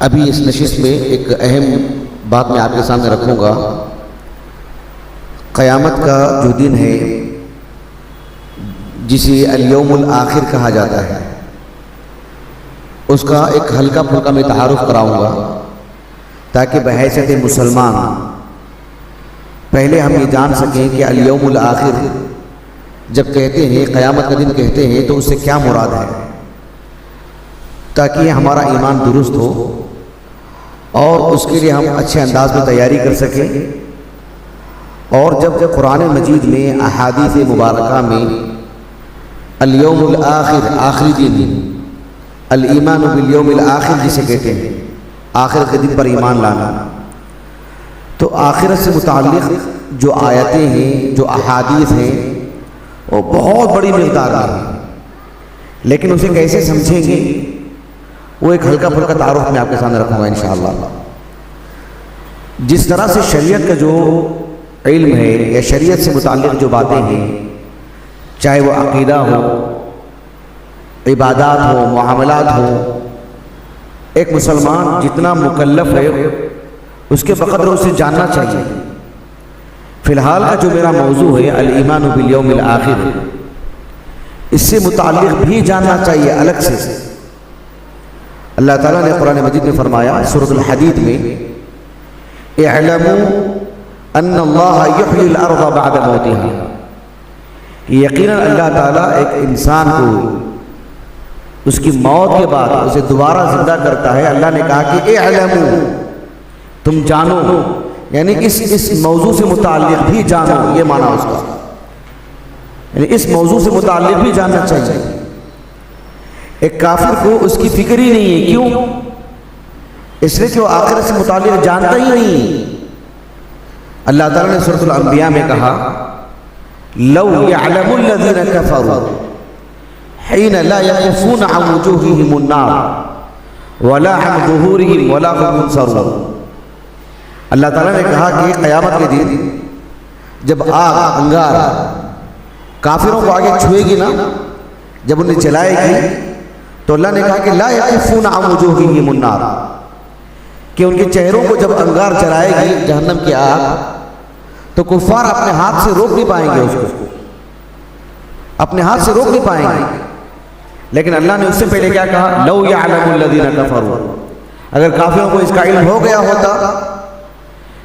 अभी इस नशिस्त में एक अहम बात मैं आपके सामने रखूँगा। क़यामत का जो दिन है जिसे अल-यौमुल आखिर कहा जाता है, उसका एक हल्का फुल्का मैं तारुफ कराऊँगा ताकि बहैसियत मुसलमान पहले हम ये जान सकें कि अल-यौमुल आखिर जब कहते हैं, क़यामत का दिन कहते हैं, तो उससे क्या मुराद है, ताकि हमारा ईमान दुरुस्त हो और उसके लिए हम अच्छे अंदाज में तैयारी कर सकें। और जब कुरान मजीद में अहादीस मुबारका में अल-यौमुल आखिर आखिरी दिन, अल-ईमान बिल-यौमिल आखिर जिसे कहते हैं, आखिरत के दिन पर ईमान लाना, तो आखिरत से मुताल्लिक़ जो आयतें हैं, जो अहादीस हैं, वो बहुत बड़ी मिक़दार में हैं। लेकिन उसे कैसे समझेंगे, वो एक हल्का फुल्का तारुफ मैं आपके सामने रखूँगा इंशाअल्लाह। जिस तरह से शरीयत का जो इल्म है या शरीयत से मुताल्लिक़ जो बातें हैं, चाहे वो अक़ीदा हो, इबादात हो, मुआमलात हो, एक मुसलमान जितना मुकल्लफ है उसके बक़द्र उसे जानना चाहिए। फ़िलहाल का जो मेरा मौजू है अल-ईमान बिल-यौमिल आखिर, इससे मुताल्लिक़ भी जानना चाहिए अलग से। अल्लाह ताला ने कुरान मजीद में फरमाया सूरह हदीद में, इअलमू अन्नल्लाह युह्यिल अर्ज़ बअद मौतिहा, यकीनन अल्लाह ताला एक इंसान को उसकी मौत के बाद उसे दोबारा जिंदा करता है। अल्लाह ने कहा कि इअलमू, तुम जानो, यानी इस मौजू से मुताल्लिक़ भी जानो, ये माना उसका, यानी इस मौजू से मुताल्लिक़ भी जानना चाहिए। एक काफिर को उसकी फिक्र ही नहीं है, क्यों? इसलिए कि वो आखिरत से मुताल्लिक़ जानता ही नहीं। अल्लाह ताला ने सूरह अल-अंबिया में कहा, लौ यअलमुल लज़ीना कफ़रू हिना ला यक़ूफ़ून अन वुजूहिहिमुन नार वला अन ज़ुहूरिहिम वला हुम युनसरून। अल्लाह ताला ने कहा कि क़यामत के दिन जब आग अंगार काफिरों को आगे छुएगी ना, जब उन्हें जलाएगी, तो अल्लाह ने कहा कि ला यक़ूफ़ून अन वुजूहिहिमुन नार, कि उनके चेहरों को जब अंगार जलाएगी जहन्नम की आग, तो कुफ़ार अपने हाथ से रोक नहीं पाएंगे, उसको अपने हाथ से रोक नहीं पाएंगे। लेकिन अल्लाह ने उससे पहले क्या कहा, लौ यअलमुल लज़ीना कफ़रू, अगर काफिरों को इसका इल्म हो गया होता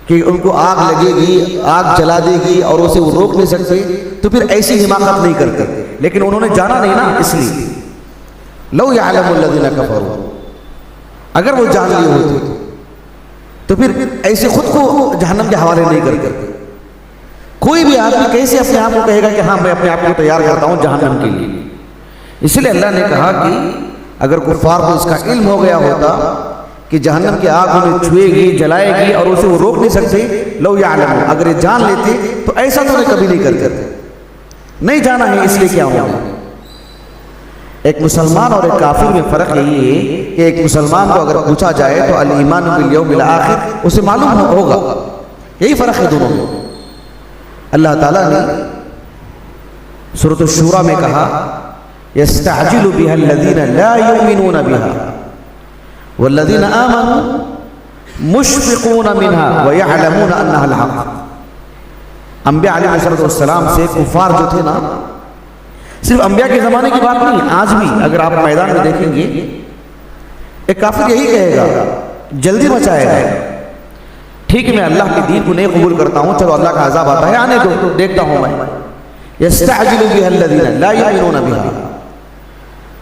कि उनको आग लगेगी, आग जला देगी और उसे वो रोक नहीं सकते, तो फिर ऐसी हिमाकत नहीं करते। लेकिन उन्होंने जाना नहीं ना, इसलिए लौ यअलमुल लज़ीना कफ़रू, अगर वो जान लिए होते तो फिर ऐसे खुद को जहन्नम के हवाले नहीं करते। कोई भी आदमी कैसे अपने आप को कहेगा कि हाँ मैं अपने आप को तैयार करता हूँ जहन्नम के लिए, इसलिए अल्लाह ने कहा कि अगर कुफार को इसका इल्म हो गया होता कि जहन्नम की आग उन्हें छुएगी, जलाएगी और उसे वो रोक नहीं सकते, लो यालम, अगर ये जान लेते तो ऐसा तो कभी नहीं करते। नहीं जाना है इसलिए क्या होगा। एक मुसलमान और एक काफिर में फ़र्क यही है कि एक मुसलमान को अगर पूछा जाए तो अल ईमान बिल यौमिल आखिर उसे मालूम होगा, यही फ़र्क है दोनों में। अल्लाह ताला ने सूरत अश-शूरा में कहा यस्तअजिलु बिहा अल्लज़ीना ला युमिनूना बिहा वल्लज़ीना आमनू मुशफ़िक़ूना मिन्हा व यअलमूना अन्नहा अल-हक़। अंबिया अलैहिस्सलाम से कुफार जो थे ना, सिर्फ अंबिया के ज़माने की बात नहीं, आज भी अगर आप मैदान में देखेंगे एक काफिर यही कहेगा, जल्दी मचाएगा, ठीक है मैं अल्लाह के दीन को नहीं कबूल करता हूँ, चलो अल्लाह का अज़ाब आता है आने दो, देखता हूँ मैं। यस्तअजिलु बिहा अल्लज़ीना ला युमिनूना बिहा,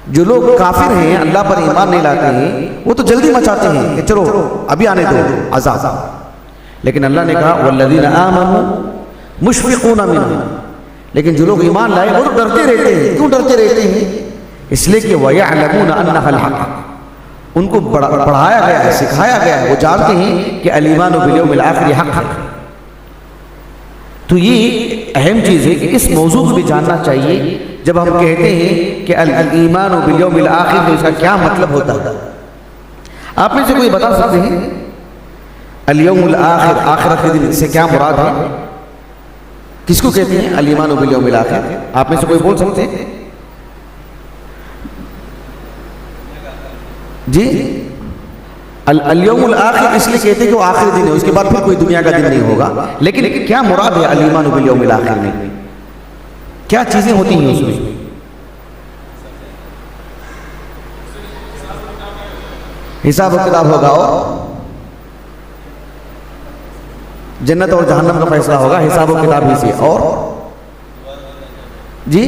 जो लोग काफिर हैं, अल्लाह पर ईमान नहीं लाते हैं, वो तो जल्दी मचाते हैं कि चलो अभी आने दो अज़ाब। लेकिन अल्लाह ने कहा वल्लज़ीना आमनू मुशफ़िक़ूना मिन्हा, लेकिन जो लोग ईमान लाए वो तो डरते रहते हैं। क्यों डरते रहते हैं? इसलिए कि व यअलमूना अन्नहा अल-हक़, उनको पढ़ाया गया है, सिखाया गया है, वो जानते हैं कि अल ईमानु बिल यौमिल आखिर हक़ है। तो ये अहम चीज़ है कि इस मौजू को भी जानना चाहिए। जब हम कहते हैं कि अल ईमानु बिल यौमिल आखिर, तो इसका क्या मतलब होता है? आप में से कोई बता सकते हैं अल यौमुल आखिर, आखिरत के दिन से क्या मुराद है? किसको कहते हैं अल ईमानु बिल यौमिल आखिर? आप में से कोई बोल सकते हैं जी? अल यौमुल आखिर इसलिए कहते हैं कि वो आखिरी दिन है, उसके बाद फिर कोई दुनिया का दिन नहीं होगा। लेकिन क्या मुराद है अल ईमानु बिल यौमिल आखिर में? क्या चीजें होती हैं उसमें? हिसाब और किताब होगा और जन्नत और जहन्नम का फैसला होगा हिसाब और किताब ही से, और जी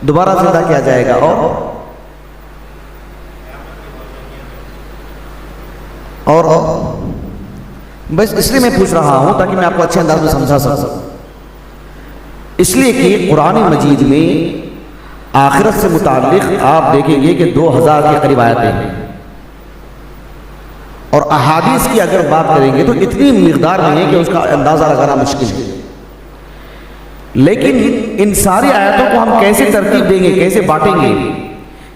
दोबारा जिंदा किया जाएगा, और बस इसलिए मैं पूछ रहा हूं ताकि मैं आपको अच्छे अंदाज में समझा सकूं। इसलिए कि कुरान मजीद में आखिरत से मुताल्लिक आप देखेंगे कि 2000 के करीब आयतें हैं, और अहादीस की अगर बात करेंगे तो इतनी मिक़दार में है कि उसका अंदाज़ा लगाना मुश्किल है। लेकिन इन सारी आयतों को हम कैसे तरतीब देंगे, कैसे बांटेंगे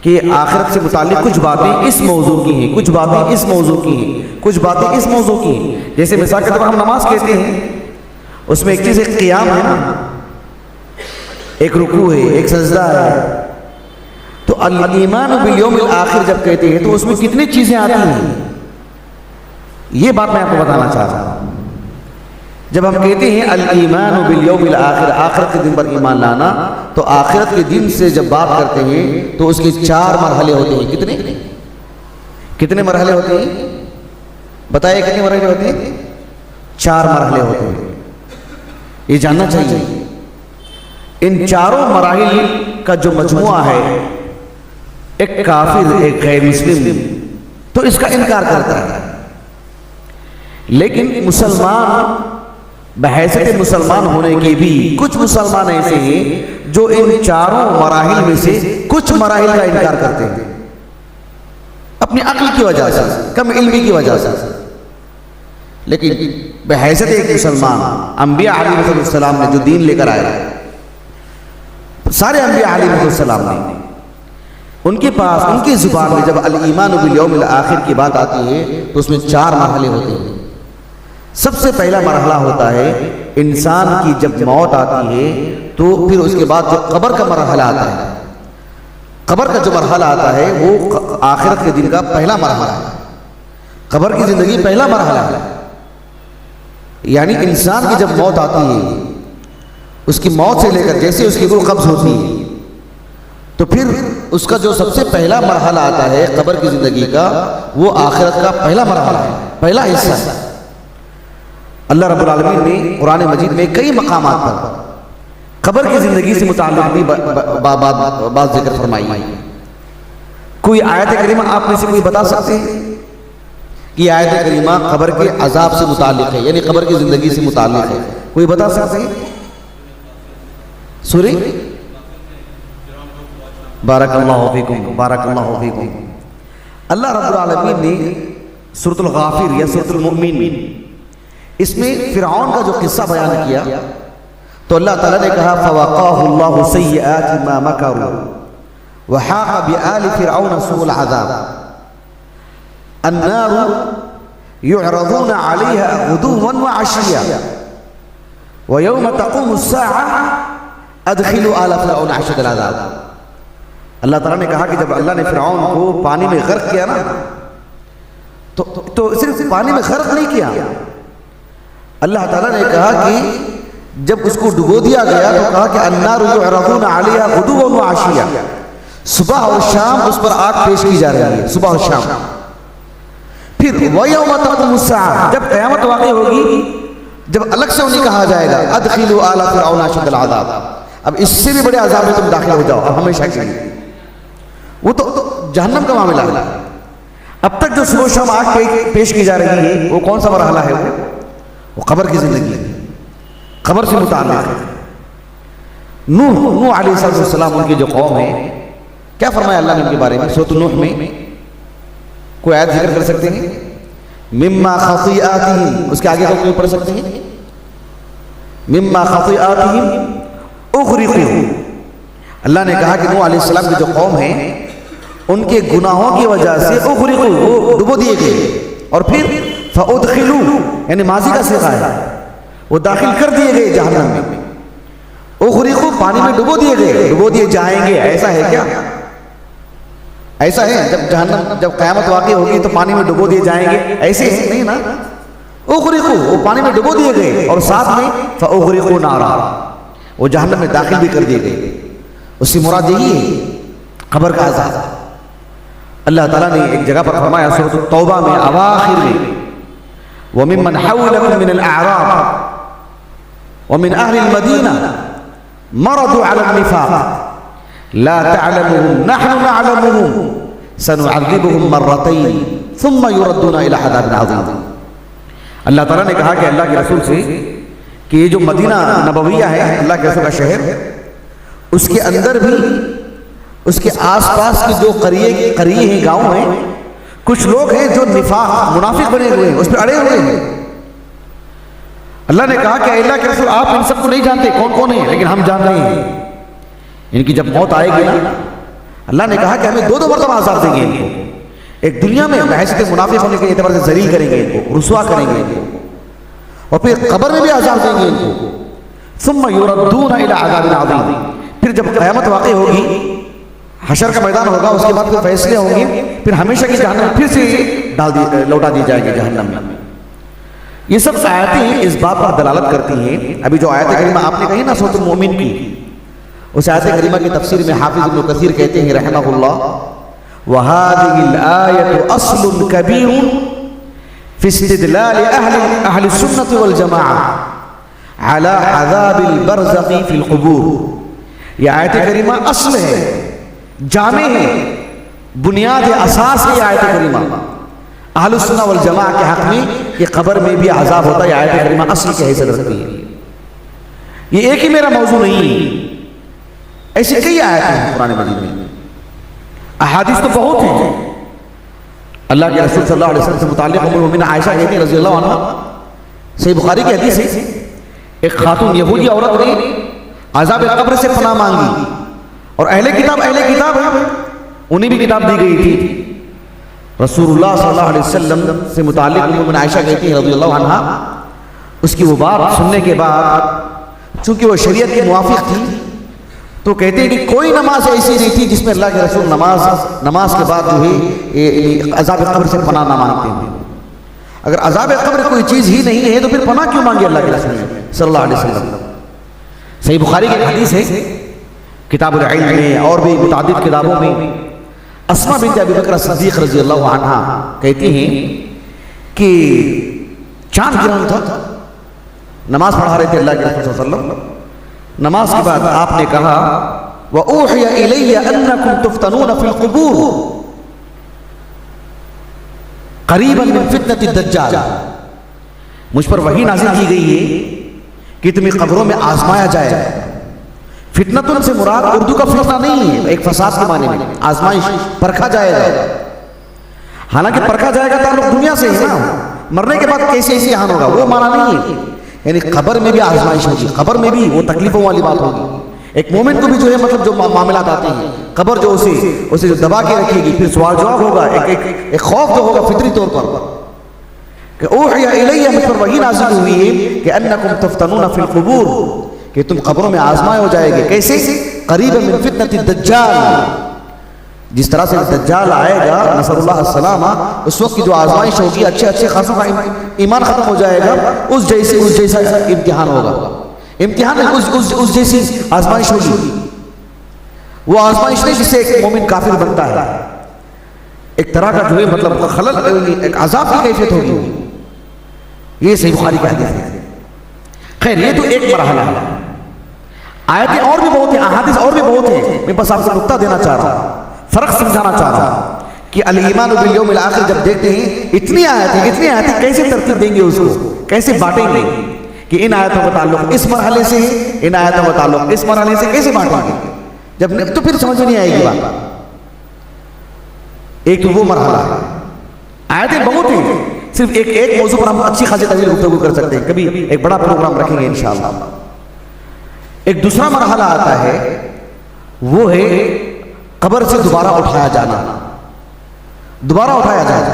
कि आखिरत से मुताल्लिक कुछ बातें इस मौजू की हैं, कुछ बातें इस मौजू की हैं, कुछ बातें इस मौजू की हैं। जैसे मिसाल के तौर पर हम नमाज कहते हैं, उसमें एक चीज़ एक क़ियाम है ना, एक रुकू है, एक सजदा है। तो अल ईमान बिल यौमिल आखिर जब कहते हैं तो उसमें कितनी चीज़ें आती हैं, ये बात मैं आपको बताना चाहता हूँ। जब हम कहते हैं अल ईमान बिल यौमिल आखिर, आखिरत के दिन पर ईमान लाना, तो आखिरत के दिन से जब बात करते हैं तो उसके 4 मरहले होते हैं। कितने मरहले होते हैं? बताइए कितने मरहले होते हैं? 4 मरहले होते हैं। ये जानना चाहिए। इन चारों मराहिल का जो मजमुआ है, एक काफिर, एक गैर मुस्लिम तो इसका इनकार करता है, लेकिन मुसलमान बहैसियत मुसलमान होने के भी कुछ मुसलमान ऐसे हैं जो इन चारों मराहिल में से कुछ मराहिल का इनकार करते हैं, अपनी अक्ल की वजह से, कम इल्मी की वजह से। लेकिन बहैसियत एक मुसलमान, अंबिया अलैहिस्सलाम ने जो दीन लेकर आए, सारे अंबिया अलैहिस्सलाम ने, उनके पास उनकी जुबान में जब अल ईमान बिल यौमिल आखिर की बात आती है तो उसमें 4 मरहले होते हैं। सबसे पहला मरहला होता है इंसान की जब मौत आती है तो फिर उसके बाद जो कब्र का मरहला आता है, कब्र का जो मरहला आता है वो आखिरत के दिन का पहला मरहला है। कब्र की जिंदगी पहला मरहला है, यानी इंसान की जब मौत आती है, उसकी मौत से लेकर जैसे उसकी रूह कब्ज होती है तो फिर उसका जो सबसे पहला मरहला आता है कब्र की जिंदगी का, वो आखिरत का पहला मरहला है, पहला हिस्सा है। अल्लाह रब्बुल आलमीन ने कुरान मजीद में कई मकामात पर कब्र की जिंदगी से मुताल्लिक़ भी बात जिक्र फरमाई। कोई आयत करीमा आप में से कोई बता सकते हैं कि आयत करीमा कब्र के अजाब से मुताल्लिक़ है, यानी कब्र की जिंदगी से मुताल्लिक़ है? कोई बता सकते हैं? सूरह बारकल्लाहु फीकुम, बारकल्लाहु फीकुम। अल्लाह रब्बुल आलमीन ने सूरतुल गाफिर या सूरतुल मुमिन इसमें फिरऔन का जो किस्सा बयान किया तो अल्लाह ताला ने कहा फवक़ाहुल्लाहु सय्यिआति मा मकरू व हाक़ बिआलि फिरऔन सूअल अज़ाब अन्नारु युअरज़ूना अलैहा गुदुव्वन व अशिय्या व यौम तक़ूमुस्साअ अदखिलू आला फिरऔन अशद्दल अज़ाब। अल्लाह ताला ने कहा कि जब अल्लाह ने फिरऔन को पानी में गर्क किया ना तो सिर्फ पानी में गर्क नहीं किया, अल्लाह ताला ने कहा कि जब उसको डुबो दिया गया तो कहा कि अन्नारु युअरज़ूना अलैहा गुदुव्वन व अशिय्या, सुबह और शाम उस पर आग पेश की जा रही है, सुबह और शाम। फिर वयौम तक़ूमुस्साअ, जब क़यामत वाक़ई होगी, जब अलग से उन्हें कहा जाएगा अदखिलू आला फिरऔन अशद्दल अज़ाब, अब इससे भी बड़े अज़ाब में तुम दाखिल हो जाओ अब हमेशा के लिए। वो तो जहन्नम का मामला है। अब तक जो सुबह शाम आग पेश की जा रही है वो कौन सा मरहला है? वो कब्र की जिंदगी है, कब्र से मुताल्लिक़ है। नूह अलैहिस्सलाम उनकी जो कौम है, क्या फरमाया अल्लाह ने उनके बारे में? सूरत नूह में कोई आयत जिक्र कर सकते हैं? मिम्मा खतीआतिहिम, उसके आगे कोई पढ़ सकते हैं? मिम्मा खतीआतिहिम उग़रिक़ू। अल्लाह ने कहा कि नूह अलैहिस्सलाम की जो कौम है उनके गुनाहों की वजह से उग़रिक़ू, वो डुबो दिए गए। और फिर फ़उदख़िलू, यानी माज़ी का सीगा है, वो दाखिल कर दिए गए जहन्नम में। उग़रिक़ू, पानी में डुबो दिए गए, डुबो दिए जाएंगे। ऐसा है क्या? ऐसा है जब जहन्नम, जब क़यामत वाक़ई होगी तो पानी में डुबो दिए जाएंगे? ऐसे है नहीं ना। उग़रिक़ू, वो पानी में डुबो दिए गए और साथ में फ़उग़रिक़ू नारा, वो जहन्नम में दाखिल भी कर दिए गए। उससे मुराद यही है कब्र का अज़ाब। अल्लाह ताला ने एक जगह पर फरमाया सूरत तौबा में अवाखिर में, व मिम्मन हौलकुम मिनल अअराब व मिन अहलिल मदीना मरदू अला निफाक़ ला तअलमुहुम नहनु नअलमुहुम सनुअज़्ज़िबुहुम मर्रतैन सुम्मा युरद्दूना इला अज़ाबिन अज़ीम। अल्लाह ताला ने कहा कि अल्लाह के रसूल से कि ये जो मदीना नबविया है, अल्लाह के रसूल का शहर, उसके अंदर भी उसके आसपास के जो करिए हैं, गांव हैं, कुछ लोग हैं जो निफाक मुनाफिक बने हुए हैं, उस पर अड़े हुए हैं। अल्लाह ने कहा कि अल्लाह के रसूल आप इन सबको नहीं जानते कौन कौन है, लेकिन हम जान रहे हैं। इनकी जब मौत आएगी ना, अल्लाह ने कहा कि हमें दो मरतबा आज़ाब देंगे इनको। एक दुनिया में बहैसियत मुनाफिक होने के एतबार से ज़लील करेंगे इनको, रुसवा करेंगे इनको, और फिर कब्र में भी आज़ाब देंगे इनको। सुम्मा युरद्दूना इला अज़ाबिन अज़ीम, फिर जब क़यामत वाक़ई होगी, हशर का मैदान होगा, उसके बाद फिर फैसले होंगे, फिर हमेशा की जहन्नम फिर से लौटा दी जाएगी जहन्नम में। ये सब आयतें इस बात पर दलालत करती हैं। अभी जो आयत करीमा आपने कही ना सूरत मोमिन की, उस आयत करीमा की तफसीर में हाफिज़ इब्न कसीर कहते हैं रहमहुल्लाह, व हाज़िहिल आयतु अस्लुन कबीरुन फ़ी इस्तिदलाल अहली सुन्नत वल जमाअह अला अज़ाबिल बरज़ख़ी फ़िल क़ुबूर। यह आयत करीमा असल है, जामे है, बुनियाद है, असास है आयत करीमा अहलुस सुन्नह वल जमाअह के हक में कि कब्र में भी अज़ाब होता है। आयत करीमा असल की हैसियत रखती है। ये एक ही मेरा मौजू नहीं है, ऐसी कई आयतें हैं कुरान मजीद में, अहादीस तो बहुत हैं। अल्लाह के रसूल सल्लल्लाहु अलैहि वसल्लम से मुताल्लिक़ उम्मुल मोमिनीन आयशा कहती हैं रज़ियल्लाहु अन्हा, सही बुखारी की हदीस है, एक खातून यहूदी औरत ने अज़ाब कब्र से पनाह मांगी, और अहले किताब है, उन्हें भी किताब दी गई थी। रसूलुल्लाह सल्लल्लाहु अलैहि वसल्लम से मुताल्लिक़ उम्मुल मोमिनीन आयशा कहती हैं रज़ियल्लाहु अन्हा, उसकी वो बात सुनने के बाद चूंकि वो शरीयत के मुवाफिक थी, तो कहते हैं कि कोई नमाज ऐसी नहीं थी जिसमें अल्लाह के रसूल नमाज के बाद जो है अज़ाब कब्र से पनाह ना मांगते हैं। अगर अज़ाब कब्र कोई चीज़ ही नहीं है तो फिर पनाह क्यों मांगी अल्लाह के रसूल सल्लल्लाहु अलैहि वसल्लम? सही बुखारी की हदीस है, किताबुल इल्म में और भी मुतादिद किताबों में अस्मा बिन्त अबी बकर सिद्दीक़ रज़ियल्लाहु अन्हा कहती हैं कि चांद गिरा था, नमाज पढ़ा रहे थे अल्लाह के रसूल सल्लल्लाहु अलैहि वसल्लम। नमाज के बाद आपने कहा व ऊहिया इलैया अन्नकुम तुफ्तनून फिल क़ुबूर क़रीबन मिन फितनति दज्जाल, मुझ पर वही नाज़िल की गई है कि तुम्हें कब्रों में आजमाया जाए। फितनतुन से मुराद उर्दू का फितना नहीं है, एक फसाद के माने में, आजमाइश, परखा जाएगा। हालांकि परखा जाएगा ताल्लुक दुनिया से है ना, मरने के बाद कैसे ऐसे हाल होगा वो माना नहीं है। यानी खबर में भी आजमाइश होगी, खबर में भी वो तकलीफों वाली बात होगी। एक मोमिन को भी जो है मतलब जो मामलात आते हैं, खबर जो उसे जो दबा के रखेगी, फिर सवाल जवाब होगा, एक खौफ जो होगा फितरी तौर पर कि ऊहिया इलैया, मुझ पर वही नाज़िल हुई है कि अन्नकुम तफ्तनूना फिल क़ुबूर, कि तुम कब्रों में आजमाए हो जाएंगे। कैसे? करीबन मिन फितनति दज्जाल, जिस तरह से दज्जाल आएगा नसरुल्लाह अस्सलामा, उस वक्त की जो आजमाइश होगी, अच्छे खासों का ईमान खत्म हो जाएगा, उस जैसा इम्तिहान होगा। इम्तिहान उस जैसी आजमाइश होगी। वो आजमाइश नहीं जिससे एक मोमिन काफिर बनता है, एक तरह का जो है मतलब खलल, एक अजाब की कैफियत होगी। ये सही बुखारी का हदीस है। खैर, ये तो एक मरहला है। आयतें और भी बहुत है, अहादीस और भी बहुत है। मैं बस आपको नुक्ता देना चाह रहा हूँ, फर्क समझाना चाह रहा हूँ कि अल ईमान बिल यौमिल आखिर जब देखते हैं, इतनी आयतें कैसे तरतीब देंगे, उसको कैसे बांटेंगे कि इन आयतों का ताल्लुक इस मरहले से है, इन आयतों का ताल्लुक इस मरहले से, कैसे बांटेंगे? जब तो फिर समझ में नहीं आएगी बात। एक तो वो मरहला है, आयतें बहुत हैं, सिर्फ एक मौजू पर हम अच्छी खासी तवील गुफ्तगू कर सकते हैं, कभी एक बड़ा प्रोग्राम रखेंगे इंशाअल्लाह। एक दूसरा मरहला आता है, वो है कब्र से दोबारा उठाया जाना, दोबारा उठाया जाए।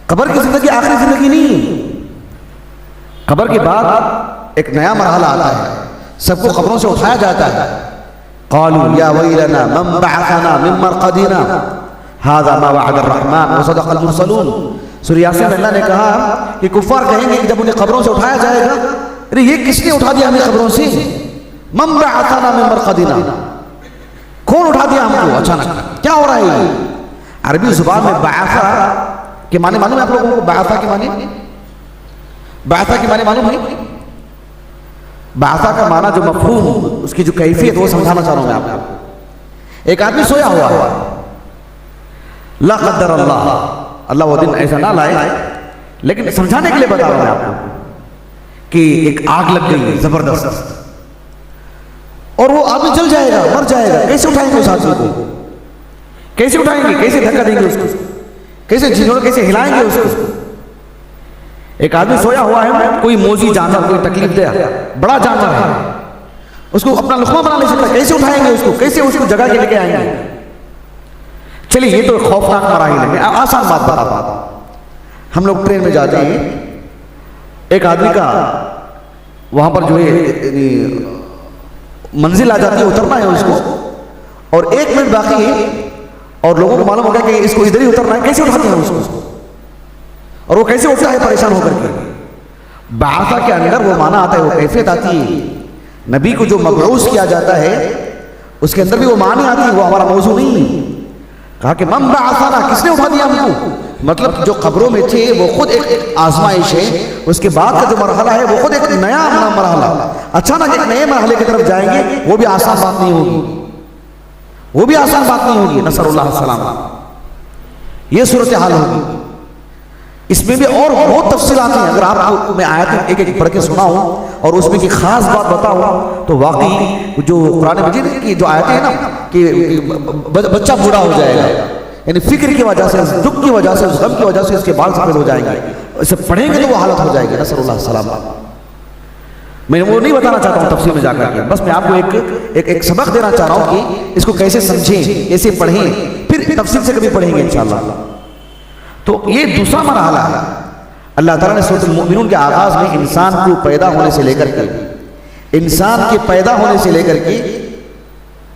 कब्र की जिंदगी आखिरी जिंदगी नहीं, कब्र के बाद एक नया मरहला आता है, सबको कब्रों से उठाया जाता है। क़ालू या वैलना मन बअसना मिन मरक़दिना हाज़ा मा वअदा अर्रहमान व सदक़ल मुरसलून। सूरह यासीन में अल्लाह ने कहा कि कुफ़ार कहेंगे कि जब उन्हें कब्रों से उठाया जाएगा, अरे ये किसने उठा दिया हमें कब्रों से? मन बअसना मिन मरक़दिना, कौन उठा दिया हमको अचानक, क्या हो रहा है? अरबी जुबान में बासा के माने मालूम है आप लोगों को? बासा के माने मालूम है? बासा का माना जो मफहूम, उसकी जो कैफियत, वो समझाना चाह रहा हूं मैं आपको। एक आदमी सोया हुआ है, ला क़द्दर अल्लाह वो दिन ऐसा ना लाए, लेकिन समझाने के लिए बता रहा हूं आपको कि एक आग लग गई जबरदस्त और वो आदमी जल जाएगा, मर जाएगा। कैसे उठाएंगे उस आदमी को? कैसे उठाएंगे? कैसे धक्का देंगे उसको? कैसे झिझोड़, कैसे हिलाएंगे उसको? एक आदमी सोया हुआ है, कोई मोजी जानवर कोई तकलीफ दे, बड़ा जानवर है, उसको अपना लुक़मा बना नहीं सकता, कैसे उठाएंगे उसको? कैसे उसको जगह के लेके आएंगे? चलिए, ये तो खौफनाक मराहिल है। आसान बात बताता हूं। हम लोग ट्रेन में जाते हैं, एक आदमी का वहां पर जो है मंजिल आ जाती है, उतरना है उसको, और 1 मिनट बाकी है और लोगों को मालूम हो गया कि इसको इधर ही उतरना है। कैसे उठाते हैं उसको? और वो कैसे उठता है परेशान होकर के? बासा के अंदर वो माना आता है, वो कैफियत आती है। नबी को जो मबऊस किया जाता है उसके अंदर भी वो मानी आती है, वो हमारा मौजू नहीं है। कहा कि मन बअसना, किसने उठा दिया हमको? मतलब जो कब्रों में थे वो खुद एक आजमाइश है, उसके बाद का जो मरहला है वो खुद एक नया मरहला। अचानक एक नए मरहले की तरफ जाएंगे, वो भी आसान बात नहीं होगी, वो भी आसान बात नहीं होगी। नसरुल्लाह सलाम, ये सूरत हाल होगी। इसमें भी और बहुत तफसीलात हैं। अगर आपको मैं आयत एक पढ़ के सुनाऊं और उसमें की खास बात बताऊं तो वाकई जो कुरान मजीद की जो आयतें हैं ना कि बच्चा बूढ़ा हो जाएगा, यानी फिक्र की वजह से, दुख की वजह से, गम की वजह से इसके बाल सफेद हो जाएंगे, इसे पढ़ेंगे तो वो हालत हो जाएगी। नसरुल्लाह सलाम। मैं वो नहीं बताना चाहता हूँ तफसील में जाकर के, बस मैं आपको एक सबक देना चाह रहा हूँ कि इसको कैसे समझें, कैसे पढ़ें, फिर तफसील से कभी पढ़ेंगे इंशाअल्लाह। तो ये दूसरा मरहला है। अल्लाह ताला ने सूरह मुमिनून के आगाज में इंसान को पैदा होने से लेकर के, इंसान के पैदा होने से लेकर के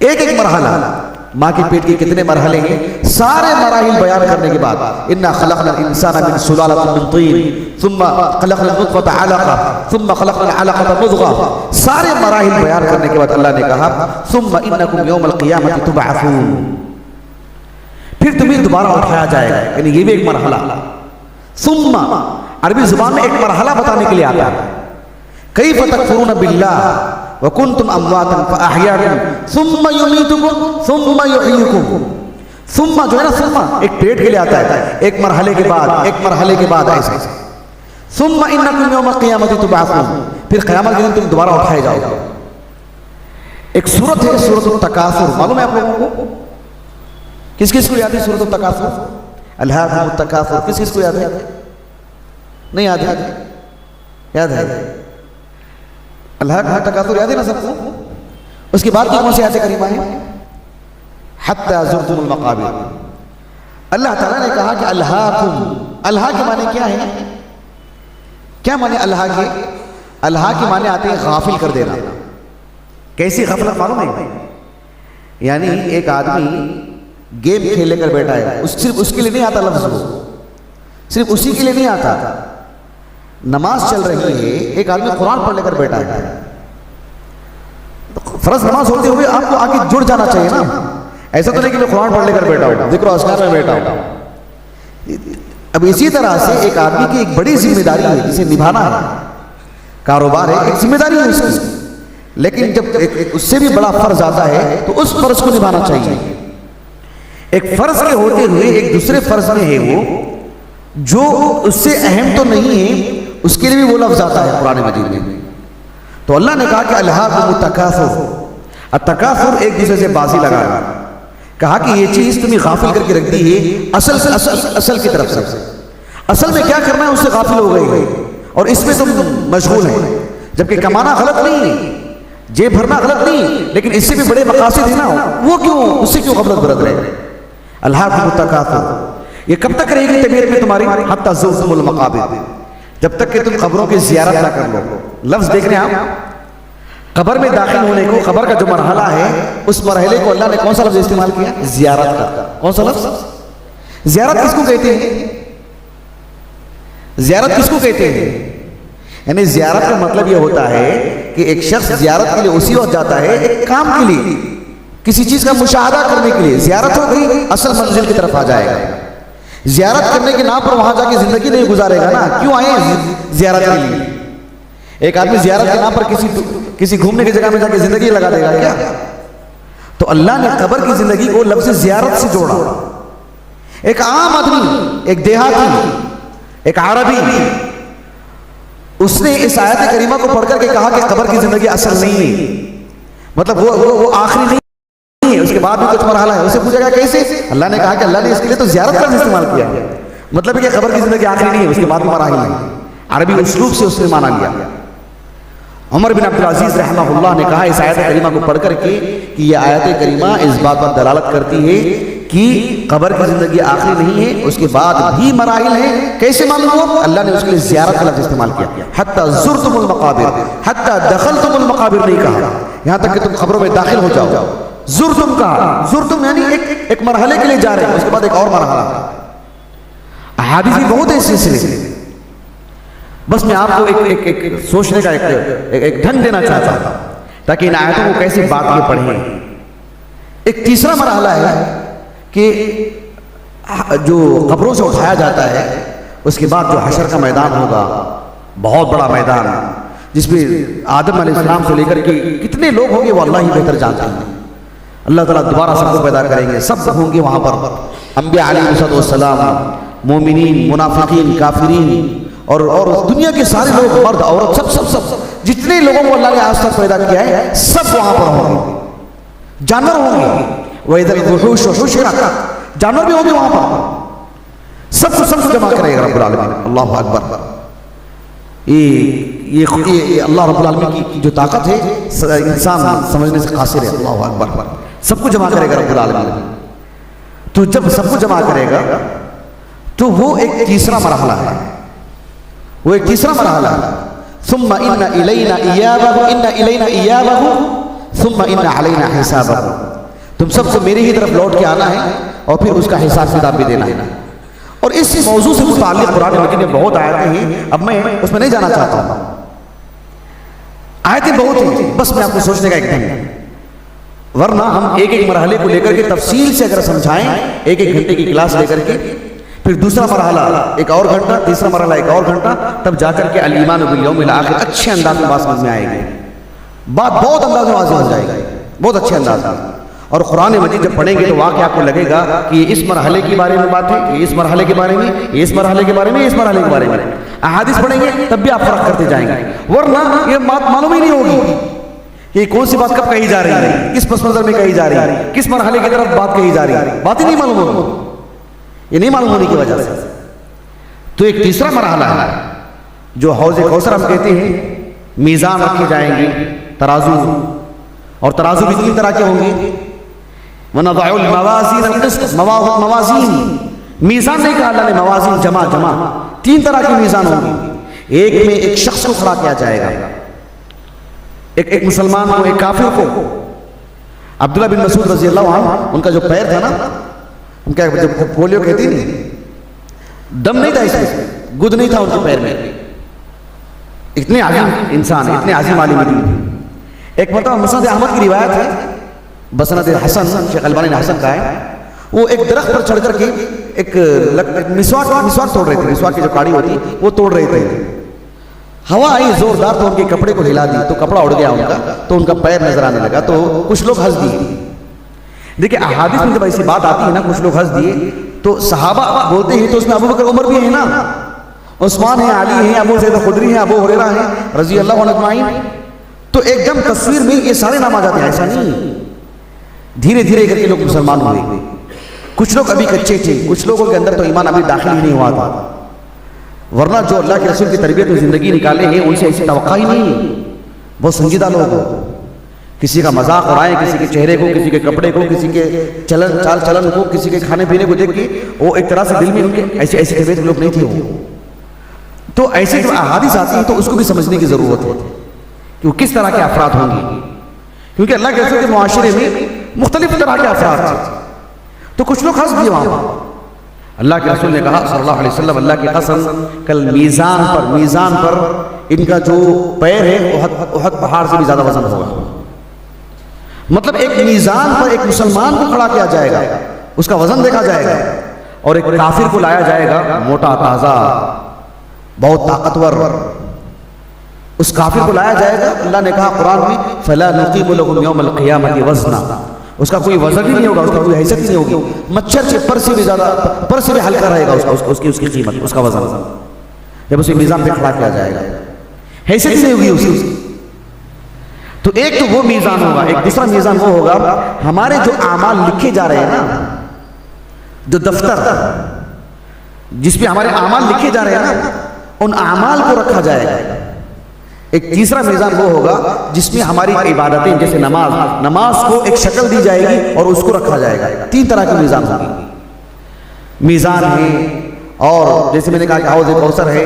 एक मरहला, माँ के पेट के कितने मरहले हैं, सारे मराहिल बयान करने के बाद इन्ना खलक़नल इंसाना मिन सुलालतिन मिन तीन सुम्मा खलक़नल नुत्फ़ता अलक़ा सुम्मा खलक़नल अलक़ता मुज़ग़ा, सारे मराहिल बयान करने के बाद अल्लाह ने कहा सुम्मा इन्नकुम यौमल क़ियामति तुबअसून, फिर तुम्हें दोबारा उठाया जाएगा। यानी ये भी एक मरहला। सुम्मा अरबी जुबान में एक मरहला बताने के लिए आता है। कैफ़ तकफ़ुरून बिल्लाह व कुंतुम अमवातन फ़अहयाकुम सुम्मा युमीतुकुम सुम्मा युहयिकुम। सुम्मा जो है ना, सुम्मा एक पेट के लिए आता है, एक मरहले के बाद, एक मरहले के बाद ऐसे। सुम्मा इन्नकुम यौमल क़ियामति तुबअसून, फिर क़यामत के दिन तुम दोबारा उठाए जाओगे। एक सूरत है सूरत तकासुर, मालूम है आप लोगों को? किस किस को याद है सूरत तकासुर? अल्लाह तकासुर किस किस को याद है? नहीं याद है? याद है अल्लाह तकासुर, याद है ना सबको? उसके बाद कौन सी आयत करीमा है? हत्ता ज़ुरतुमुल मक़ाबिर। अल्लाह ताला ने कहा कि अल्हाकुम, अल्लाह के माने क्या है? क्या माने अल्लाह के? अल्लाह के माने आते हैं गाफिल कर देना। कैसी गफलत मालूम है? यानी एक आदमी गेम खेल कर बैठा है, सिर्फ उसके लिए नहीं आता लफ्ज, वो सिर्फ उसी के लिए नहीं आता। नमाज चल रही है, एक आदमी कुरान पढ़ लेकर बैठा है, फर्ज नमाज होते हुए आपको आगे जुड़ जाना चाहिए ना। ऐसा तो नहीं कि मैं कुरान पढ़ लेकर बैठा हूं, जिक्र अस्कार में बैठा हूं। अब इसी तरह से एक आदमी की एक बड़ी जिम्मेदारी है जिसे निभाना है, कारोबार है, एक जिम्मेदारी है उसकी, लेकिन जब एक उससे भी बड़ा फर्ज आता है तो उस फर्ज को निभाना चाहिए। एक फर्ज के होते हुए एक दूसरे फर्ज में है वो जो उससे अहम तो नहीं है, उसके लिए भी वो लफ्ज आता है कुरान मजीद में। तो अल्लाह ने कहा कि अल्हाकुमुत तकासुर, तकासुर एक दूसरे से बाजी लगाना। कहा कि ये चीज तुम्हें गाफिल करके रख दी है असल की तरफ से। असल में क्या करना है उससे गाफिल हो गई और इसमें तुम मशगूल है, जबकि कमाना गलत नहीं है, जेब भरना गलत नहीं, लेकिन इससे भी बड़े मकासद है ना, वो क्यों उससे क्यों गफलत बरत रहे? अल्हाकुमुत तकासुर ये कब तक रहेगी तबीयत में तुम्हारी? हत्ता ज़ुरतुमुल मक़ाबिर, जब तक कि तुम कब्रों की ज़ियारत ना कर लो। लफ्ज देख रहे हैं आप? कब्र में दाखिल होने को, कब्र का जो मरहला है उस मरहले को अल्लाह ने कौन सा लफ्ज इस्तेमाल किया? ज़ियारत का। कौन सा लफ्ज? ज़ियारत किसको कहते हैं? ज़ियारत किसको कहते हैं? यानी ज़ियारत का मतलब यह होता है कि एक शख्स ज़ियारत के लिए उसी वक्त जाता है एक काम के लिए, किसी चीज का मुशाहदा करने के लिए। ज़ियारत हो गई, असल मंजिल की तरफ आ जाएगा। ज़ियारत करने के नाम पर वहां जाके जिंदगी नहीं गुजारेगा ना, क्यों आए ज़ियारत के लिए? एक आदमी ज़ियारत के नाम पर किसी घूमने की जगह में जाके जिंदगी लगा देगा क्या? तो अल्लाह ने कब्र की जिंदगी को लफ्ज़ ज़ियारत से जोड़ा। एक आम आदमी, एक देहाती, एक अरबी, उसने इस आयत करीमा को पढ़कर के कहा कि कब्र की जिंदगी असल नहीं है, मतलब वो आखिरी नहीं है, उसके बाद भी कुछ मरहला है। उसे पूछा गया कैसे? अल्लाह ने कहा कि अल्लाह ने इसके लिए तो ज़ियारत का इस्तेमाल किया, मतलब कि कब्र की जिंदगी आखिरी नहीं है, उसके बाद मराहिल है। अरबी उसलूब से उसने माना लिया। उमर बिन अब्दुल अजीज रहमहुल्लाह ने कहा इस आयत करीमा को पढ़ करके कि यह आयत करीमा इस बात पर दलालत करती है कि कब्र की जिंदगी आखिरी नहीं है, उसके बाद भी मराहिल है। कैसे मालूम हो? अल्लाह ने उसके लिए ज़ियारत का लफ्ज़ इस्तेमाल किया। हत्ता ज़ुरतुमुल मक़ाबिर, हत्ता दखलतुमुल मक़ाबिर नहीं कहा, यहां तक कि तुम कब्रों में दाखिल हो जाओ। ज़ुरतुम कहा, ज़ुरतुम यानी एक मरहले के लिए जा रहे हैं, उसके बाद एक और मरहला। अहादीस भी बहुत है इस सिलसिले। बस मैं आपको एक सोचने का एक ढंग देना चाहता हूं ताकि इन आयतों को कैसे बात में पढ़ें। एक तीसरा मरहला है कि जो कब्रों से उठाया जाता है उसके बाद जो हशर का मैदान होगा, बहुत बड़ा मैदान जिसमें आदम अलैहिस्सलाम से लेकर के कितने लोग होंगे वो अल्लाह ही बेहतर जानता है। अल्लाह ताला दोबारा सबको पैदा करेंगे, सब होंगे वहां पर, अंबिया अलैहिस्सलाम, मोमिनीन, मुनाफिकीन, काफिरीन और दुनिया के सारे लोग, मर्द औरत, सब जितने लोगों को अल्लाह ने आज तक पैदा किया है सब वहां पर होंगे। जानवर होंगे, वइदल वुहूश हुशिरत, जानवर भी होंगे वहां पर, सबको जमा करेगा रब्बुल आलमीन। अल्लाहु अकबर। ये अल्लाह रब्बुल आलमीन की जो ताकत है इंसान समझने से कासिर है। अल्लाहु अकबर। सबको जमा करेगा रब्बुल आलमीन। तो जब सबको जमा करेगा तो वो एक तीसरा मरहला है, वो एक तीसरा मरहला है। सुम्मा इन्ना इलैना इयाबहु सुम्मा इन्ना अलैना हिसाबहु। तुम सबको मेरे ही तरफ लौट के आना है और फिर उसका हिसाब किताब भी देना है। और इस मौजू से मुताल्लिक़ कुरान मजीद में बहुत आयतें हैं, अब मैं उसमें नहीं जाना चाहता हूं। आयतें बहुत हैं, बस मैं आपको सोचने का एक ढंग है, वरना हम एक एक मरहले को लेकर के तफसील से अगर समझाएं, एक एक घंटे की क्लास लेकर के, फिर दूसरा मरहला एक और घंटा, तीसरा मरहला एक और घंटा, तब जाकर के अल ईमान बिल यौमिल आखिर अच्छे अंदाज में बात समझ में आएगी, बात बहुत अंदाज में वाज़ेह हो जाएगी, बहुत अच्छे अंदाज में। और कुरान मजीद जब पढ़ेंगे तो वाक़ई आपको लगेगा कि ये इस मरहले के बारे में बात है, ये इस मरहले के बारे में, ये इस मरहले के बारे में, इस मरहले के बारे में। अहादीस पढ़ेंगे तब भी आप फर्क करते जाएंगे, वरना ये बात मालूम ही नहीं होगी कि कौन सी बात कब कही जा रही है, किस पस मंजर में कही जा रही है, किस मरहले की तरफ बात कही जा रही है, बात ही नहीं मालूम हो, ये नहीं मालूम होने की वजह से। तो एक तीसरा मरहला है जो हौज़ कौसर हम कहते हैं, मीज़ान रखे जाएंगे, तराजू, और तराजू भी 3 तरह के होंगे। वनज़अुल मवाज़ीन, मीज़ान नहीं कहा अल्लाह ने, मवाज़ीन जमा 3 तरह के मीज़ान होंगे। एक में एक शख्स को खड़ा किया जाएगा, एक मुसलमान को, एक काफिर को। अब्दुल्लाह बिन मसूद रज़ी अल्लाह अन्हु, उनका जो पैर था ना, उनका जब पोलियो कहती नहीं, दम नहीं था इसमें, गुद नहीं था उनके पैर में। इतने आज़िम इंसान, इतने आज़िम आलिम थे। एक मरतबा मुस्नद अहमद की रिवायत है, बसनद हसन, शेख अलबानी ने हसन कहा है, वो एक दरख्त पर चढ़ करके एक मिसवाक तोड़ रहे थे, मिसवाक की जो काड़ी होती वो तोड़ रहे थे। हवा आई जोरदार तो उनके कपड़े को हिला दी, तो कपड़ा उड़ गया उनका, तो उनका पैर नजर आने लगा। तो कुछ लोग हंस दिए। देखिए अहादीस में जब ऐसी बात आती है ना, कुछ लोग हंस दिए, तो सहाबा बोलते हैं, तो उसमें अबू बकर उमर भी है ना, उस्मान है, अली है, अबू सईद खुदरी है, अबू हुरैरा है रज़ी अल्लाह अन्हुम अजमाइन। तो एकदम तस्वीर में ये सारे नाम आ जाते हैं, ऐसा नहीं। धीरे धीरे करके लोग मुसलमान हुए। कुछ लोग अभी कच्चे थे, कुछ लोगों के अंदर तो ईमान अभी दाखिल ही नहीं हुआ था, वरना जो अल्लाह के रसूल की तरबियत में जिंदगी निकाले हैं उनसे ऐसी तवक्का ही नहीं। बहुत संजीदा लोग हो, किसी का मजाक उड़ाएं, किसी के चेहरे को, किसी के कपड़े को, किसी के चाल चलन को, किसी के खाने पीने को देख के वो एक तरह से दिल में उनके ऐसे तबीयत लोग नहीं थे वो। तो ऐसे जो अहादीस आती है तो उसको भी समझने की जरूरत है कि वो किस तरह के अफराद होंगे, क्योंकि अल्लाह के रसूल के मुआशरे में मुख्तलिफ तरह के अफराद थे। तो कुछ लोग हंस दिए वहां। अल्लाह के रसूल ने कहा सल्लल्लाहु अलैहि वसल्लम, अल्लाह की कसम, कल मीज़ान पर इनका जो पैर है उहद पहाड़ से भी ज्यादा वजन होगा। मतलब एक मीज़ान पर एक मुसलमान को खड़ा किया जाएगा, उसका वजन देखा जाएगा, और एक काफिर को लाया जाएगा, मोटा ताजा बहुत ताकतवर, उस काफिर को लाया जाएगा। अल्लाह ने कहा कुरान में, फला नुकीमु लहुम यौमल क़ियामति वज़ना, उसका कोई वजन ही नहीं होगा, उसका कोई हैसियत नहीं होगी। मच्छर से पर से भी ज्यादा, पर से भी हल्का रहेगा उसकी कीमत, उसका वजन, जब उसे मीज़ान पे खड़ा किया जाएगा, हैसियत नहीं होगी उसकी। तो एक तो वो मीज़ान होगा। एक दूसरा मीज़ान वो होगा, हमारे जो आमाल लिखे जा रहे हैं ना, जो दफ्तर जिसपे हमारे आमाल लिखे जा रहे हैं ना, उन आमाल को रखा जाएगा। एक तीसरा मीज़ान वो होगा जिसमें हमारी इबादतें, जैसे नमाज को एक शक्ल दी जाएगी और उसको रखा जाएगा। 3 तरह के मीज़ान होंगे। मीज़ान है, और जैसे मैंने कहा कि हौज़ कौसर है,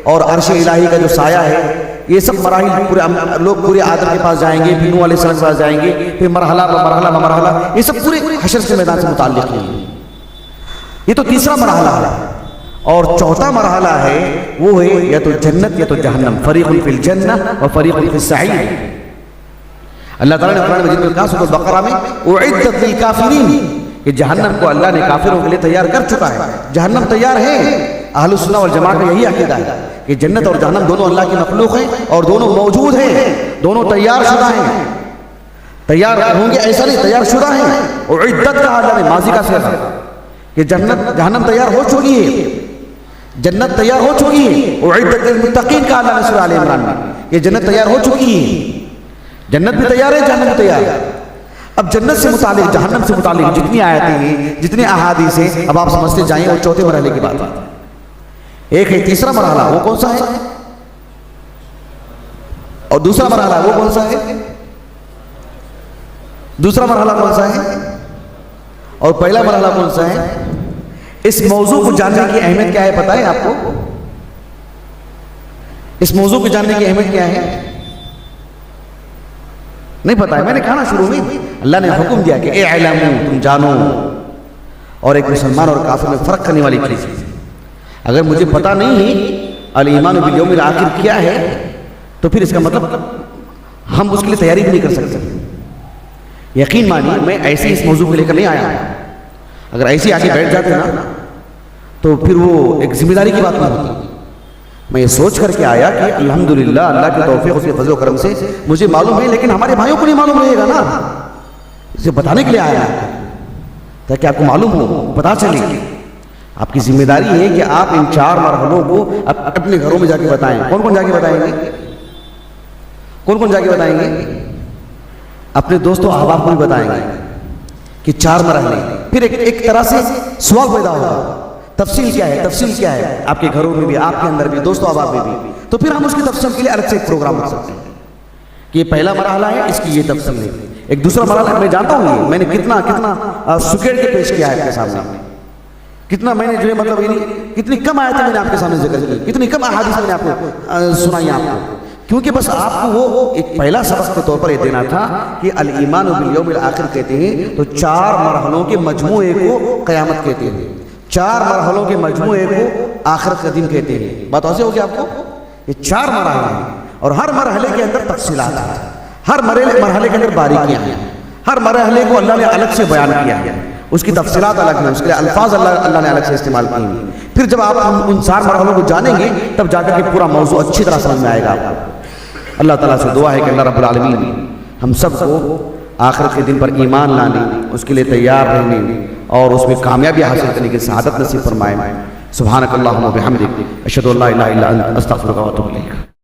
और अर्श इलाही का जो साया है, ये सब मराहिल पूरे लोग पूरे आदम के पास जाएंगे, फिर नूह अलैहिस्सलाम के पास जाएंगे, फिर मरहला, ये सब पूरे हशर के मैदान से मुताल्लिक़ हैं। ये तो तीसरा मरहला है। और चौथा मरहला है वो है या तो जन्नत या तो जहन्नम, फरीक़ुन फिल जन्नह व फरीक़ुन फिस सईर। अल्लाह ताला ने कुरान मजीद में कहा सूरह बकरा में, उइद्दत लिल काफिरीन, कि जहन्नम को अल्लाह ने काफिरों के लिए तैयार कर चुका है। जहन्नम तैयार है। अहलुस सुन्नह वल जमाअत का यही अकीदा है कि जन्नत और जहन्नम दोनों अल्लाह की मखलूक हैं और दोनों मौजूद हैं, दोनों तैयार शुदा हैं। तैयार होंगे ऐसा नहीं, तैयार शुदा हैं। उइद्दत कहा अल्लाह ने, माजी का सिगा, कि जहन्नम तैयार हो चुकी है, जन्नत तैयार हो चुकी है। उइद्दत लिल मुत्तकीन का अल्लाह ने सूरह आल इमरान में, ये जन्नत तैयार हो चुकी है। जन्नत भी तैयार है, जहन्नम भी तैयार है। अब जन्नत से मुतालिक, जहन्नम से मुतालिक जितनी आयतें हैं, जितनी अहादीस हैं, अब आप समझते जाएं वो चौथे मरहले की बात है। एक है तीसरा मरहला, वो कौन सा है? और दूसरा मरहला वो कौन सा है? दूसरा मरहला कौन सा है? और पहला मरहला कौन सा है? इस मौजू को जानने की अहमियत क्या है पता है आपको? इस मौजू को जानने की अहमियत क्या है नहीं पता है। मैंने कहा ना शुरू में, अल्लाह ने हुक्म दिया कि इअलमू, तुम जानो। और एक मुसलमान और काफिर में फर्क करने वाली चीज, अगर मुझे पता नहीं है अल ईमान बिल यौमिल आखिर क्या है, तो फिर इसका मतलब हम उसके लिए तैयारी भी नहीं कर सकते। यकीन मानिए, मैं ऐसे इस मौजू को लेकर नहीं आया। अगर ऐसे आके बैठ जाते ना तो फिर वो एक जिम्मेदारी की बात नहीं होती। मैं ये सोच करके आया कि अल्हम्दुलिल्लाह, अल्लाह के तौफीक, उसके फजल करम से मुझे मालूम है, लेकिन हमारे भाइयों को नहीं मालूम रहेगा ना, इसे बताने के लिए आया ताकि आपको मालूम हो, पता चले। आपकी जिम्मेदारी है कि आप इन 4 मरहलों को अपने घरों में जाके बताएं। कौन कौन जाके बताएंगे? कौन कौन जाके बताएंगे? अपने दोस्तों अहबाब को भी बताएंगे कि 4 मरहले। फिर एक तरह से सवाल पैदा होगा, तफसील क्या है, तफसील क्या है, आपके घरों में भी, आपके अंदर भी, दोस्तों अहबाब में भी। तो फिर हम उसकी तफसील के लिए अलग से एक प्रोग्राम रख सकते हैं कि ये पहला मरहला है, इसकी ये तफसील है। एक दूसरा मरहला मैं जानता हूँ, मैंने कितना सुकेड़ के पेश किया है आपके सामने, कितना मैंने जो है मतलब कितनी कम आयतें मैंने आपके सामने जिक्र की, कितनी कम अहादीस मैंने आपको सुनाई आपको, क्योंकि बस आपको वो एक पहला सबक के तौर पर ये देना था कि अल ईमान बिल यौमिल आखिर कहते हैं तो 4 मरहलों के मजमूए को क़यामत कहते हैं, 4 मरहलों के मजमूए को आखिरत का दिन कहते हैं। बात ऐसे होगी आपको, ये 4 मरहले हैं और हर मरहले के अंदर तफसीलात हैं, हर मरहले के अंदर बारीकियां हैं, हर मरहले को अल्लाह ने अलग से बयान किया है, उसकी तफसीलात अलग है, उसके अल्फाज अल्लाह ने अलग से इस्तेमाल किए हैं। फिर जब आप उन 4 मरहलों को जानेंगे तब जाकर के पूरा मौजू अच्छी तरह समझ में आएगा आपको। अल्लाह ताला से दुआ है कि अल्लाह रब्बुल आलमीन हम सबको आखिरत के दिन पर ईमान लाने, उसके लिए तैयार रहने और उसमें कामयाबी हासिल करने की सआदत नसीब फरमाए। सुब्हानकल्लाहुम्मा व बिहम्दिक, अशहदु अल्ला इलाहा इल्ला अंत, अस्तगफिरुका व अतूबु इलैक।